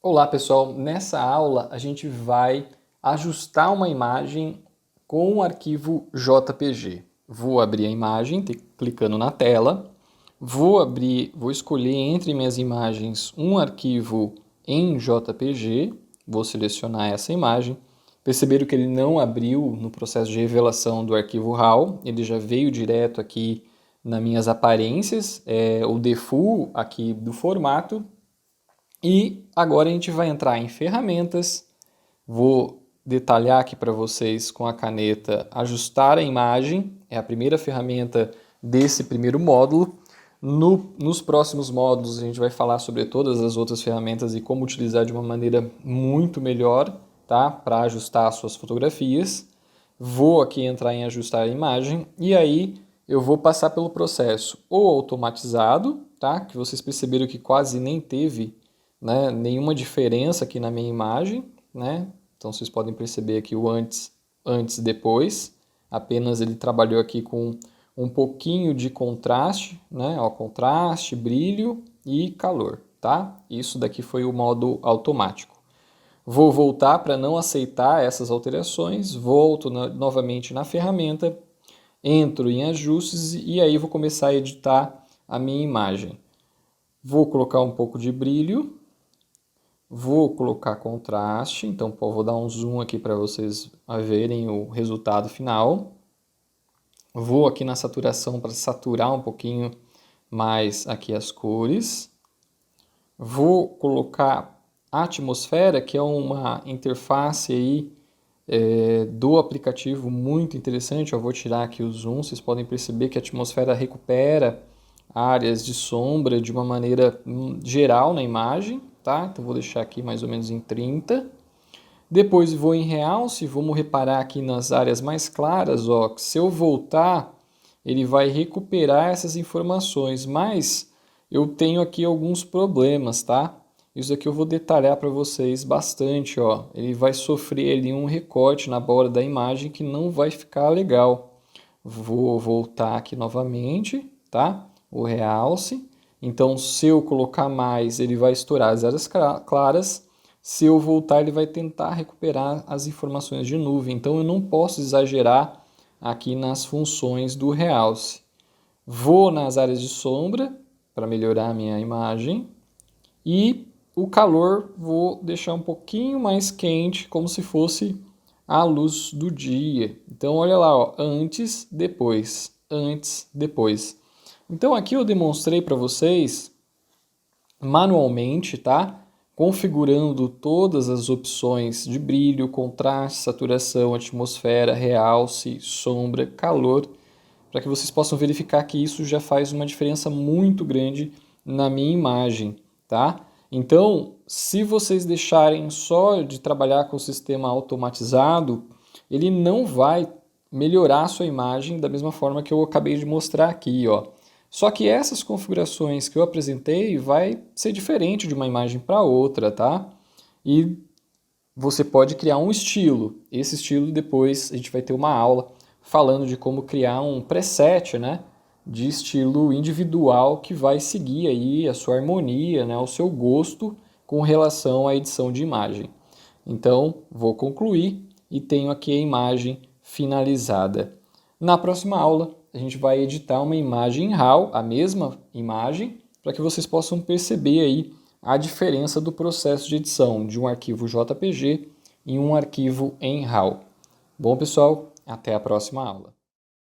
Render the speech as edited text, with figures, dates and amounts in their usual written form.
Olá pessoal, nessa aula a gente vai ajustar uma imagem com o arquivo JPG. Vou abrir a imagem clicando na tela, vou escolher entre minhas imagens um arquivo em JPG, vou selecionar essa imagem. Perceberam que ele não abriu no processo de revelação do arquivo RAW, ele já veio direto aqui nas minhas aparências, o default aqui do formato. E agora a gente vai entrar em ferramentas, vou detalhar aqui para vocês com a caneta ajustar a imagem, é a primeira ferramenta desse primeiro módulo. Nos próximos módulos a gente vai falar sobre todas as outras ferramentas e como utilizar de uma maneira muito melhor, tá? Para ajustar as suas fotografias. Vou aqui entrar em ajustar a imagem e aí eu vou passar pelo processo ou automatizado, tá? Que vocês perceberam que quase nem teve, né, nenhuma diferença aqui na minha imagem, né? Então vocês podem perceber aqui o antes e depois. Apenas ele trabalhou aqui com um pouquinho de contraste, né? Ó, contraste, brilho e calor, tá? Isso daqui foi o modo automático. Vou voltar para não aceitar essas alterações, volto novamente na ferramenta, entro em ajustes e aí vou começar a editar a minha imagem. Vou colocar um pouco de brilho. Vou colocar contraste, então vou dar um zoom aqui para vocês verem o resultado final. Vou aqui na saturação para saturar um pouquinho mais aqui as cores. Vou colocar a atmosfera, que é uma interface aí, do aplicativo muito interessante. Eu vou tirar aqui o zoom, vocês podem perceber que a atmosfera recupera áreas de sombra de uma maneira geral na imagem, tá? Então vou deixar aqui mais ou menos em 30. Depois vou em realce, vamos reparar aqui nas áreas mais claras, ó, que se eu voltar, ele vai recuperar essas informações, mas eu tenho aqui alguns problemas, tá? Isso aqui eu vou detalhar para vocês bastante, ó. Ele vai sofrer ali um recorte na borda da imagem que não vai ficar legal. Vou voltar aqui novamente, tá? O realce. Então, se eu colocar mais, ele vai estourar as áreas claras. Se eu voltar, ele vai tentar recuperar as informações de nuvem. Então, eu não posso exagerar aqui nas funções do realce. Vou nas áreas de sombra para melhorar a minha imagem. E o calor vou deixar um pouquinho mais quente, como se fosse a luz do dia. Então, olha lá, ó, antes, depois, antes, depois. Então, aqui eu demonstrei para vocês manualmente, tá? Configurando todas as opções de brilho, contraste, saturação, atmosfera, realce, sombra, calor, para que vocês possam verificar que isso já faz uma diferença muito grande na minha imagem, tá? Então, se vocês deixarem só de trabalhar com o sistema automatizado, ele não vai melhorar a sua imagem da mesma forma que eu acabei de mostrar aqui, ó. Só que essas configurações que eu apresentei vai ser diferente de uma imagem para outra, tá? E você pode criar um estilo. Esse estilo depois a gente vai ter uma aula falando de como criar um preset, né, de estilo individual que vai seguir aí a sua harmonia, né, o seu gosto com relação à edição de imagem. Então, vou concluir e tenho aqui a imagem finalizada. Na próxima aula, a gente vai editar uma imagem em RAW, a mesma imagem, para que vocês possam perceber aí a diferença do processo de edição de um arquivo JPG e um arquivo em RAW. Bom, pessoal, até a próxima aula.